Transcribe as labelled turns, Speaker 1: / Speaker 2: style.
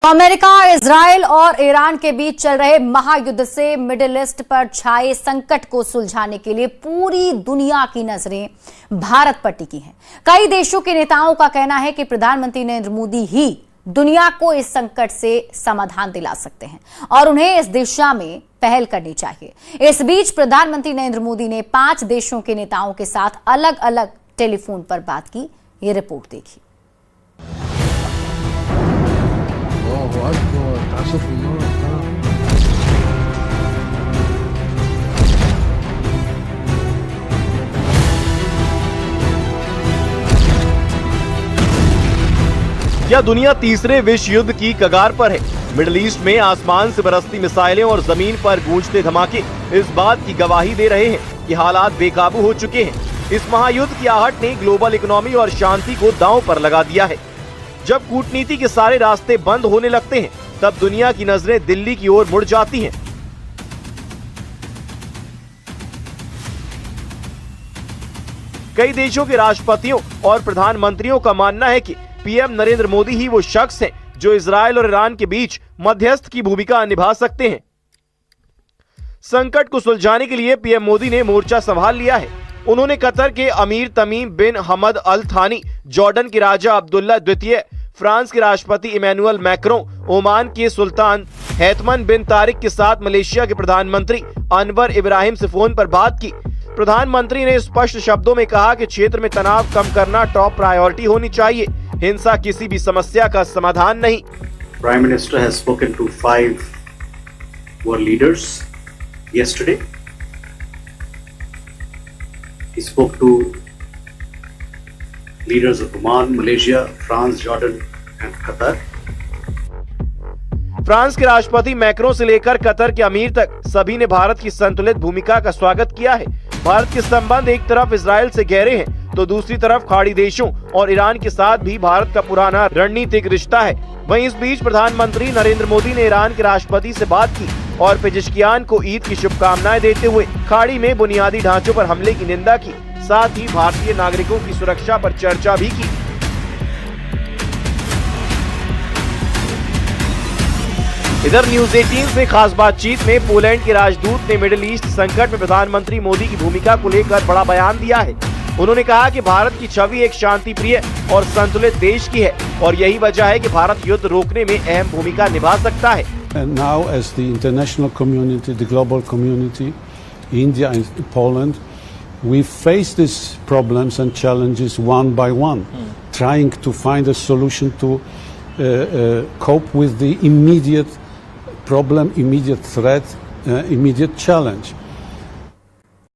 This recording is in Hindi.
Speaker 1: अमेरिका, इजराइल और ईरान के बीच चल रहे महायुद्ध से मिडिल ईस्ट पर छाए संकट को सुलझाने के लिए पूरी दुनिया की नजरें भारत पर टिकी हैं। कई देशों के नेताओं का कहना है कि प्रधानमंत्री नरेंद्र मोदी ही दुनिया को इस संकट से समाधान दिला सकते हैं और उन्हें इस दिशा में पहल करनी चाहिए। इस बीच प्रधानमंत्री नरेंद्र मोदी ने 5 देशों के नेताओं के साथ अलग अलग टेलीफोन पर बात की। ये रिपोर्ट देखिए।
Speaker 2: क्या दुनिया तीसरे विश्व युद्ध की कगार पर है? मिडिल ईस्ट में आसमान से बरसती मिसाइलें और जमीन पर गूंजते धमाके इस बात की गवाही दे रहे हैं कि हालात बेकाबू हो चुके हैं। इस महायुद्ध की आहट ने ग्लोबल इकोनॉमी और शांति को दांव पर लगा दिया है। जब कूटनीति के सारे रास्ते बंद होने लगते हैं, तब दुनिया की नजरें दिल्ली की ओर मुड़ जाती हैं। कई देशों के राष्ट्रपतियों और प्रधानमंत्रियों का मानना है कि पीएम नरेंद्र मोदी ही वो शख्स हैं जो इजराइल और ईरान के बीच मध्यस्थ की भूमिका निभा सकते हैं। संकट को सुलझाने के लिए पीएम मोदी ने मोर्चा संभाल लिया है। उन्होंने कतर के अमीर तमीम बिन हमद अल थानी, जॉर्डन के राजा अब्दुल्ला द्वितीय, फ्रांस के राष्ट्रपति इमैनुअल मैक्रों, ओमान के सुल्तान हैतमन बिन तारिक के साथ मलेशिया के प्रधानमंत्री अनवर इब्राहिम से फोन पर बात की। प्रधानमंत्री ने स्पष्ट शब्दों में कहा कि क्षेत्र में तनाव कम करना टॉप प्रायोरिटी होनी चाहिए। हिंसा किसी भी समस्या का समाधान नहीं।
Speaker 3: Prime Minister has spoken to 5 world leaders yesterday. He spoke to leaders of Oman, Malaysia, France, Jordan and Qatar.
Speaker 2: France के राष्ट्रपति मैक्रों से लेकर कतर के अमीर तक सभी ने भारत की संतुलित भूमिका का स्वागत किया है। भारत के संबंध एक तरफ इजराइल से गहरे हैं तो दूसरी तरफ खाड़ी देशों और ईरान के साथ भी भारत का पुराना रणनीतिक रिश्ता है। वहीं इस बीच प्रधानमंत्री नरेंद्र मोदी ने ईरान के राष्ट्रपति से बात की और पेजिशकियान को ईद की शुभकामनाएं देते हुए खाड़ी में बुनियादी ढांचों पर हमले की निंदा की। साथ ही भारतीय नागरिकों की सुरक्षा पर चर्चा भी की। इधर न्यूज 18 से खास बातचीत में पोलैंड के राजदूत ने मिडिल ईस्ट संकट में प्रधानमंत्री मोदी की भूमिका को लेकर बड़ा बयान दिया है। उन्होंने कहा कि भारत की छवि एक शांति प्रिय और संतुलित देश की है और यही वजह है कि भारत युद्ध रोकने में अहम भूमिका निभा सकता है।
Speaker 4: And now as the international community, the global community, India and Poland, we face these problems and challenges one by one, trying to find a solution to cope with the immediate problem, immediate threat, immediate challenge.